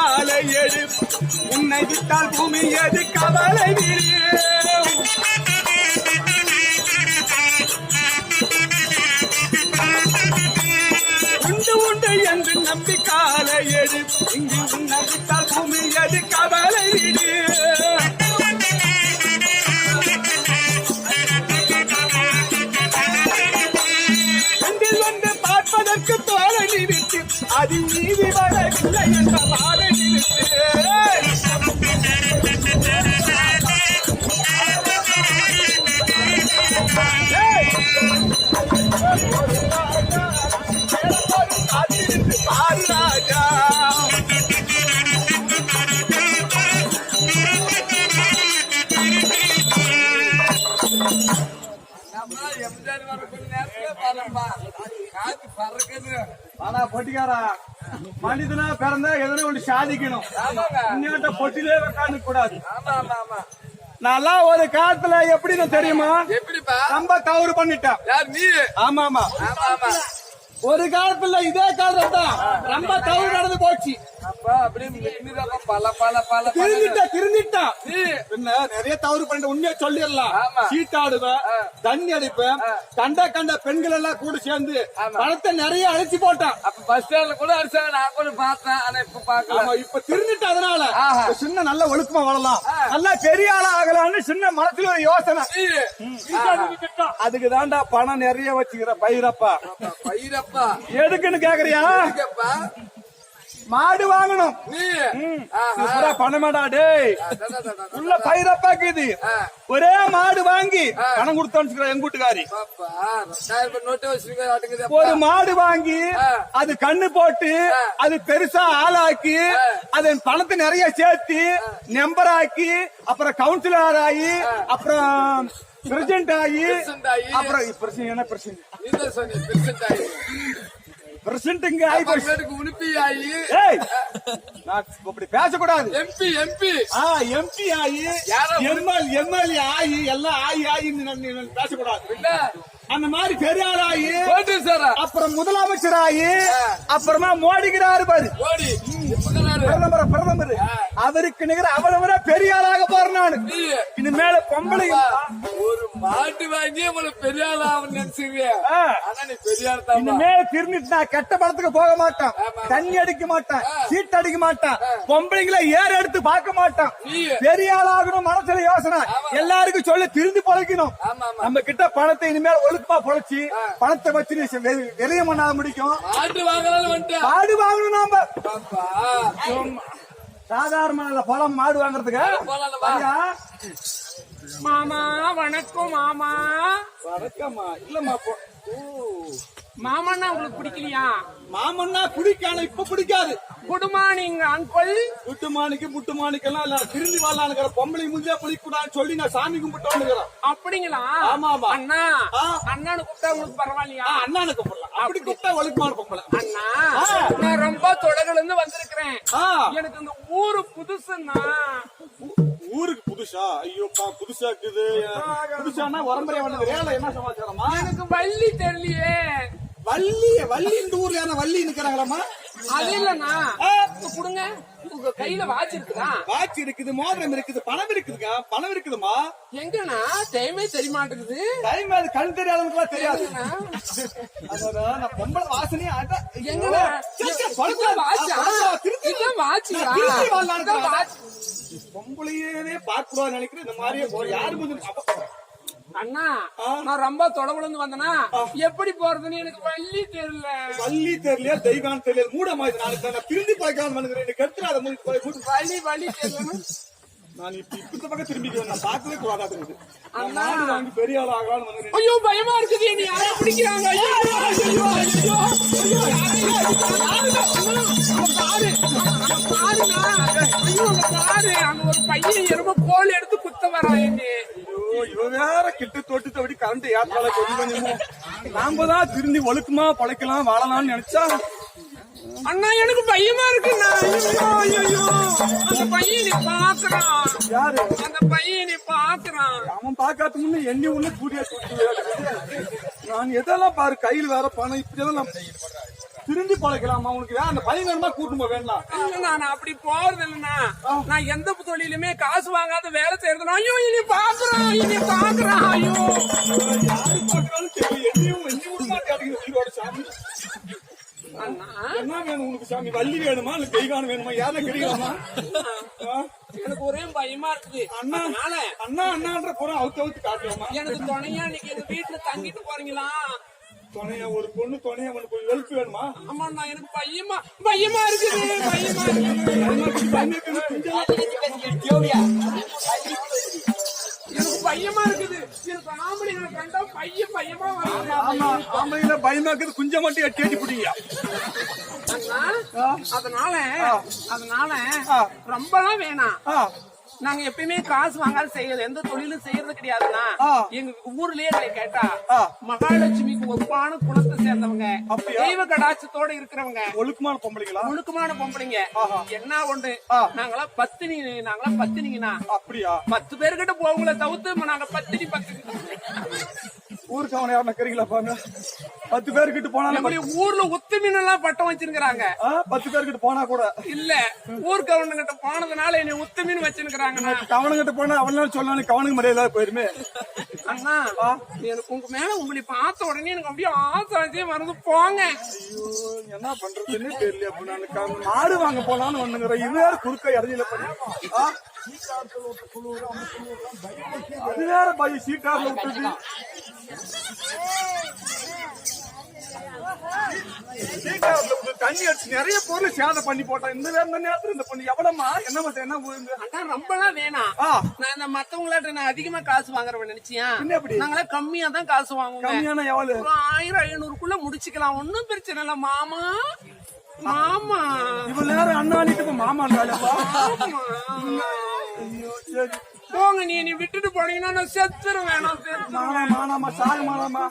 காலை எடு உன்னை விட்டால் பூமி எது கவலை உண்டு உண்டு என்று நம்பி காலை எடு இங்கு உன்னை விட்டால் பூமி எது கவலை பார்ப்பதற்கு தோலை நிறுத்து அது நீதி வரவில்லை என்ற வாழை நிறுத்து ராஜா பொட்டிக்காரா மனிதனா பிறந்தா எதனா ஒண்ணு சாதிக்கணும். இன்னிட்ட பொட்டிலே உட்காந்து கூடாது. நல்லா ஒரு காலத்துல எப்படின்னு தெரியுமா? எப்படிப்பா? ரொம்ப தவறு பண்ணிட்டேன். ஆமா ஆமா ஒரு காலத்துல இதே காலத்துல ரொம்ப தவறு நடந்து போச்சு. திருந்திட்டான் நிறைய தவறு பண்ணிட்டு உண்மையா சொல்லிடலாம். சீட்டாடுவேன், தண்ணி அடிப்பேன், கண்ட பெண்கள் எல்லாம் கூட சேர்ந்து பணத்தை நிறைய அழைச்சி போட்டான். பஸ் ஸ்டாண்ட்ல கூட அடிச்சாங்க, நான் கூட பார்த்தேன். ஆனா இப்ப பாக்கலாம். இப்ப திருந்திட்டு அதனால சின்ன நல்ல ஒழுக்கமா வாழலாம், நல்லா பெரிய ஆளா ஆகலாம்னு சின்ன மனசுல ஒரு யோசனை. அதுக்கு தாண்டா பணம் நிறைய வச்சுக்கிற பயிரப்பா. எதுக்குன்னு கேக்குறியா? மாடு வாங்கணும். பணமாடா டேய் உள்ள பயிரப்பாக்குது. ஒரே மாடு வாங்கி பணம் கொடுத்தா எங்க வீட்டுக்காரி ஒரு மாடு வாங்கி அது கண்ணு போட்டு அது பெருசா ஆளாக்கி அதன் பணத்தை நிறைய சேர்த்து நம்பர் ஆக்கி அப்புறம் கவுன்சிலர் ஆகி அப்புறம் பிரசிடென்ட் ஆகி அப்புறம் என்ன பிரசிடென்ட் பிரசிடென்ட் அப்படி பேசக்கூடாது. எம்பி ஆகி எம்எல்ஏ ஆகி எல்லாம் ஆகி பேசக்கூடாது. அந்த மாதிரி பெரிய ஆள் ஆகி அப்புறம் முதலமைச்சர் ஆகி அப்புறமா மோடிக்கிறாரு பாரு பிரதமர். அவருக்கு நிகர அவ்வளவு பெரிய ஆளாக போறேன் நான். இனிமேல பொம்பளை ஒரு மாட்டு வாங்கி பெரிய ஆள் ஆகும் நினைச்சிருக்கேன். இனிமேல திரும்பிட்டு நான் கெட்ட படத்துக்கு போக மாட்டான், தண்ணி அடிக்க மாட்டான், சீட் அடிக்க மாட்டான், பொம்பளைங்களை ஏற எடுத்து பார்க்க மாட்டான். பெரிய ஆள் ஆகணும் மனசுல யோசனை. எல்லாருக்கும் சொல்லி திருந்தி பொழைக்கணும். நம்ம கிட்ட பணத்தை இனிமேல் ஒழுக்கமா பொழைச்சி பணத்தை வச்சு வெளியே பண்ணாத முடிக்கும். மாடு வாங்கணும் நாம சாதாரண பழம் மாடு வாங்குறதுக்கு. மாமா வணக்கம். மாமா வணக்கம்மா. இல்லம்மா மாமன்னா உங்களுக்கு பிடிக்கலையா? மாமன்னா பிடிக்கான இப்ப பிடிக்காது. Good morning uncle. குட்டு மாணிக்கு முட்டு மாணிக்கெல்லாம் இல்ல திரும்பி வரலான்னு பொம்பளை முஞ்சா பிடிக்கூடாதுன்னு சொல்லி நான் சாமி கும்பிட்டு. அப்படிங்களா? ஆமா ஆமா. அண்ணா அண்ணானு கூப்பிட்டா உங்களுக்கு பரவாயில்லையா? அண்ணானு கூப்பிடலாம். அப்படி கூப்பிட்டா ஒழுக்கமான பொம்பளை. அண்ணா நான் ரொம்ப தொடர்ல இருந்து வந்திருக்கிறேன். எனக்கு இந்த ஊரு புதுசுன்னா. ஊருக்கு புதுசா? ஐயோப்பா புதுசா இருக்குது. புதுசானா உரம்பரையா வந்தது. என்ன சமாச்சாரமா? எனக்கு வள்ளி தெரியலையே. வள்ளி இந்த ஊர்ல யாரா வள்ளி நிக்கிறாங்களாமா? அது இல்லண்ணா கொடுங்க. உங்க கையில வாட்ச் இருக்குதா? வாட்ச் இருக்குது, மோதிரம் இருக்குது, பணம் இருக்குதுக்கா. பணம் இருக்குதுமா? எங்கண்ணா டைமே தெரிய மாட்டேங்குது. டைம் அது கண் தெரியாதவங்களுக்கு தெரியாது. அதான் பொம்பளை வாசனையா எங்கண்ணா பொம்பளையே பார்க்கூடாது நினைக்கிறேன். இந்த மாதிரியே யாரு அண்ணா நான் ரொம்ப தொலைவுல இருந்து வந்தனா எப்படி போறதுன்னு எனக்கு வள்ளி தெரியல. தெய்வான் தெரியல. மூடமாய் நான் திரும்பி போய்க்காம கெடுத்துறாத வள்ளி தெரியல. நான் இப்ப பக்கம் திரும்பி நான் பார்க்கவே கூடாது. அண்ணா வாங்கி பெரிய ஆள் ஆகலான்னு. ஐயோ பயமா இருக்குது. என்ன யாரா பிடிக்கிறாங்க? பாரு அங்க ஒரு பையன் எரும கோல் எடுத்து குத்த வராங்க. இவ வேற கிட்டு தொட்டு தோடி கரண்ட் ஏற்றால கொஞ்சம் நாம தான் திரும்பி ஒழுக்கமா பழைக்கலாம் வாழலாம்னு நினைச்சா. அண்ணா எனக்கு பயமா இருக்குண்ணா. அந்த பையனை பாக்குறான். யாரு அந்த பையனை பாக்குறான்? அவன் பாக்காத முன்ன எண்ணி ஒண்ணு கூடிய நான் எதெல்லாம் பாரு கையில் வேற பணம் இப்படி எல்லாம் திரும்பி பழைக்கலாமா உனக்கு அந்த பையன் வேணுமா கூட்டு போக வேண்டாம். இல்லண்ணா நான் அப்படி போறது இல்லைண்ணா. நான் எந்த தொழிலுமே காசு வாங்காத வேலை செய்யறதுனா ஐயோ இனி பாக்குறான் ஐயோ யாரு பார்க்கறாலும் சரி என்னையும் எண்ணி விட மாட்டேங்குது உயிரோட சாமி. அண்ணா என்ன வேணும் உனக்கு சாமி? வள்ளி வேணுமா இல்ல கைகான் வேணுமா? யாரும் கிடைக்கலாமா? எனக்கு ஒரே பயமா இருக்குது. அண்ணா அண்ணா அண்ணான்ற புறம் அவுத்து காட்டலாமா? எனக்கு துணையா இன்னைக்கு எங்க வீட்டுல தங்கிட்டு போறீங்களா? துணையா ஒரு பொண்ணு துணையா உனக்கு ஒரு ஹெல்ப் வேணுமா? ஆமாண்ணா எனக்கு பயமா இருக்குது. எனக்கு பயமா இருக்குது. எனக்கு ஆம்பளைங்களை கண்டா பயமா வருது. ஆமா ஆம்பளைங்கள பயமா இருக்குது. குஞ்ச மட்டும் எட்டி பிடிங்க. அதனால ரொம்பலாம் வேணாம். நாங்க எப்பயுமே காசு வாங்காத செய்யறது எந்த தொழிலும் செய்யறது கிடையாதுன்னா எங்க ஊர்லயே கேட்டா மகாலட்சுமிக்கு ஒப்பான குணத்தை சேர்ந்தவங்க, தெய்வ கடாட்சத்தோட இருக்கிறவங்க, ஒழுக்கமான பொம்பளைங்க என்ன ஒன்று நாங்களாம் பத்தினிங்கண்ணா. அப்படியா? 10 பேர்கிட்ட போவங்கள தவிர்த்து நாங்க பத்தினி ஊருக்கு அவனை யாரும் கறிங்களா பாருங்க. 10 பேர்கிட்ட போனாலும் ஊர்ல உத்தமீன் எல்லாம் பட்டம் வச்சிருக்கிறாங்க. 10 பேர்கிட்ட போனா கூட இல்ல ஊருக்கு அவனுங்கிட்ட போனதுனால என்னை உத்தமீன் வச்சிருக்கிறாங்க. கவனங்கிட்ட போனா அவனால சொல்லணும் கவனுக்கு மரியாதை போயிருமே. அண்ணா எனக்கு உங்க மேல உங்களை பார்த்த உடனே எனக்கு அப்படியே ஆசை மறந்து போங்க. என்ன பண்றதுன்னு தெரியல. அப்ப நான் மாடு வாங்க போலான்னு ஒண்ணுங்கிற இது வேற குறுக்க இறஞ்சில பண்ணி அது வேற பைய சீட்டார்ல விட்டுட்டு தண்ணி அடிச்சு நிறைய பொருள் சேதம் பண்ணி போட்டான். இந்த நேரத்துல இந்த பொண்ணு எவ்வளவுமா என்ன ரொம்பலாம் வேணாம். நான் இந்த மத்தவங்களாட்ட நான் அதிகமா காசு வாங்குறவன் நினைச்சியா? நாங்களே கம்மியா தான் காசு வாங்குவோம். கம்மியான எவ்வளவு? 1000-500க்குள்ள முடிச்சுக்கலாம். ஒன்னும் பிரச்சனை இல்ல மாமா. இவ்வளவு நேரம் அண்ணாணிட்டு மாமாண்டாளப்பா. போங்க நீ விட்டுட்டு போனீங்கன்னா நான் செத்துரும். வேணாம் சாக மானாமா.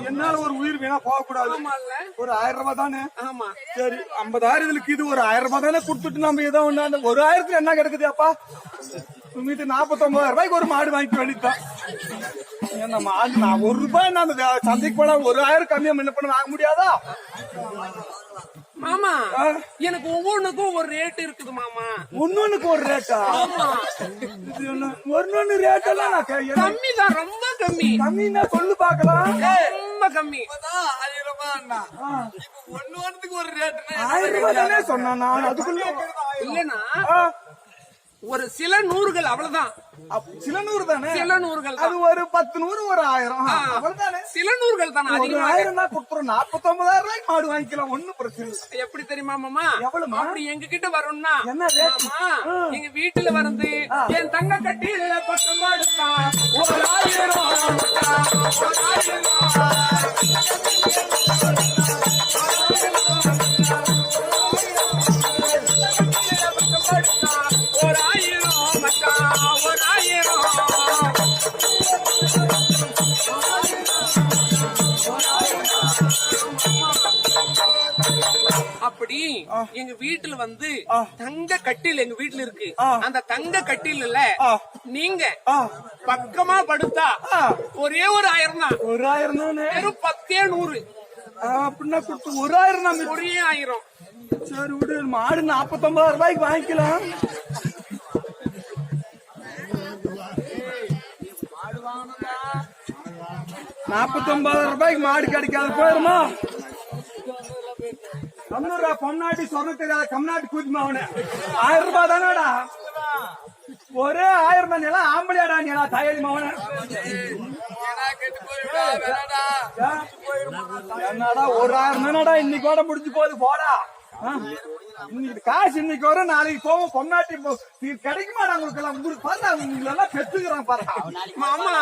என்னால ஒரு உயிர் வீணா போகக்கூடாது. ஒரு 1000 ரூபாய் தானே? ஆமா சரி 50,000 இது ஒரு 1000 ரூபாய் தானே கொடுத்துட்டு நம்ம ஏதோ ஒண்ணு ஒரு 1000 என்ன கிடைக்குது அப்பா? மீட்டு 49,000 ரூபாய்க்கு ஒரு மாடு வாங்கிக்க வேண்டியதுதான். நம்ம ஆடு நான் 1 ரூபாய் நான் சந்தைக்கு போனா 1000 கம்மியா முன்ன பண்ண வாங்க முடியாதா? மாமா எனக்கு ஒவ்வொன்னுக்கும் ஒரு ரேட் இருக்குது மாமா. ஒன்னொன்னுக்கு ஒரு ரேட்டா? ஒன்னொன்னு ரேட் எல்லாம் கம்மி தான், ரொம்ப கம்மி. கம்மின்னா சொல்லு பாக்கலாம். ரொம்ப கம்மி. 1000 ரூபாய். ஒன்னொன்னுக்கு ஒரு ரேட் 1000 ரூபாய் தானே சொன்னா நான் அதுக்குள்ள இல்லன்னா ஒரு சில நூறுகள் அவ்வளவுதான். சில நூறு தானே? சில நூறுகள் அது ஒரு 10 நூறு ஒரு 1000 அவ்வளவுதானே? சில நூறுகள் தானே. அதிகமா 1000 தான் கொடுத்துரும். 49,000 ரூபாய்க்கு மாடு வாங்கிக்கலாம். ஒண்ணும் பிரச்சனை இல்லை. எப்படி தெரியுமா மாமா? எவ்வளவு அப்படி எங்க கிட்ட வரணும்னா என்ன மாமா எங்க வீட்டுல வந்து என் தங்க கட்டியில பக்கம் பாடுத்தா 1000 மக்கா 1000 அப்படி எங்க வீட்டுல வந்து தங்க கட்டில் எங்க வீட்டுல இருக்கு. அந்த தங்க கட்டில நீங்க பக்கமா படுத்தா ஒரே ஒரு 1000 தான். ஒரு 1000 தானே? வெறும் 10-100 அப்படின்னா கொடுத்து ஒரு 1000 நம்ம ஒரே 1000. சரி விடு, மாடு 49,000 ரூபாய்க்கு வாங்கிக்கலாம். மாடு வாங்கணும்னா 49,000 ரூபாய்க்கு மாடு கிடைக்காது போயிருமா? பொன்னாட்டி சொன்ன தெரியாத கம்நாட்டி கூத்துமா அவனு 1000 ரூபாய் தானடா? ஒரே 1000 தான். எல்லாம் ஆம்பளையாடா நீ எல்லாம் தயாரி மாவன. என்னடா ஒரு 1000 தானடா இன்னைக்கு கூட முடிஞ்சு போகுது போடா. இன்னைக்கு காசு இன்னைக்கு வரும், நாளைக்கு போவோம். பொன்னாட்டி கிடைக்குமாடா உங்களுக்கு எல்லாம்? உங்களுக்கு பார்த்தா உங்களுக்கு எல்லாம் பெற்றுக்கிறான் பாரு மாமா.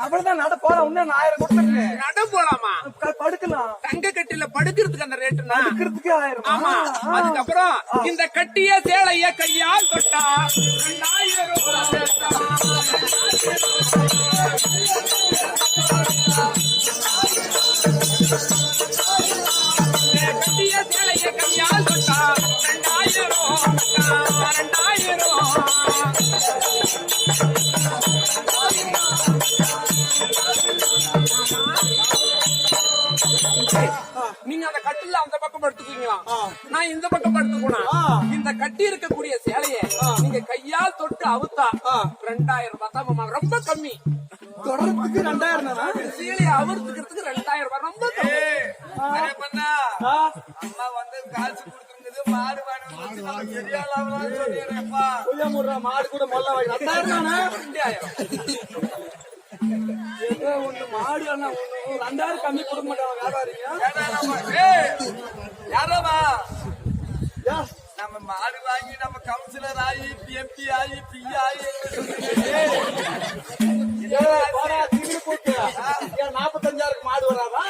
அப்படிதான் நட போலாம். இன்னும் 1000 கொடுத்துருங்க. நட போலாமா? படுக்கலாம். தங்க கட்டில படுக்கிறதுக்கு அந்த ரேட்டு படுக்கிறதுக்கு 1000. ஆமா. அதுக்கப்புறம் இந்த கட்டிய சேலைய கையால் தொட்டா 2000 ரூபாய். கட்டிய சேலைய கையால் தொட்டா 2000 2000. நீங்க அந்த கட்டில அந்த பக்கம் படுத்துக்குவீங்களா, நான் இந்த பக்கம் படுத்துக்கணும். இந்த கட்டி இருக்கக்கூடிய சேலைய நீங்க கையால் தொட்டு அவுத்தா 2000 ரூபாய் தான் மாமா. ரொம்ப கம்மி. தொடர்றதுக்கு 2000 தானா? சேலையை அவுத்துக்கிறதுக்கு 2000 ரூபாய் ரொம்ப கம்மி. அம்மா வந்து காசு கொடுத்துருந்தது மாடு வாங்கி நம்ம பெரியாளாவலாம் சொல்லிடுறேன்ப்பா. மாடு கூட மொல்ல 2000 தானே? 2000 ஏதோ ஒண்ணு மாடு அண்ணா 2000 கம்மி கொடுக்க மாட்டாங்க வியாபாரிங்க. யாரமா நம்ம மாடு வாங்கி நம்ம கவுன்சிலர் ஆகி எம்பி ஆகி பி ஆகி 45,000 மாடு வராதா?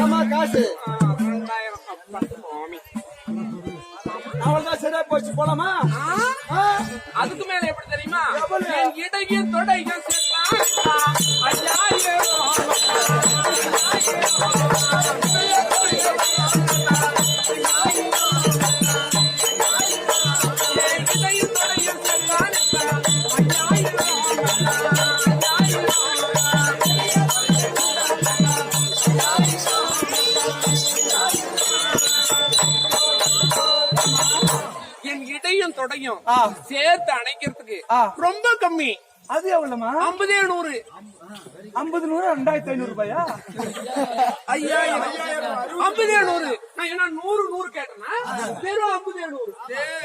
ஆமா காசு 2000 மாமி. அவள்தான் சரியா போச்சு. போலாமா? அதுக்கு மேல எப்படி தெரியுமா? என் இடையின் தொடைகள் என் இடையும் தொடையும் சேர்த்து அணைக்கிறதுக்கு ரொம்ப கம்மி. அது எவ்வளவுமா? 50 100 50 100 2500 ரூபாயா? 50 100. நான் என்ன 100 100 கேட்டேன்னா வெறும் 50 100.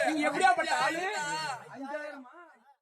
நீங்க எப்படியா பட்ட ஆளு?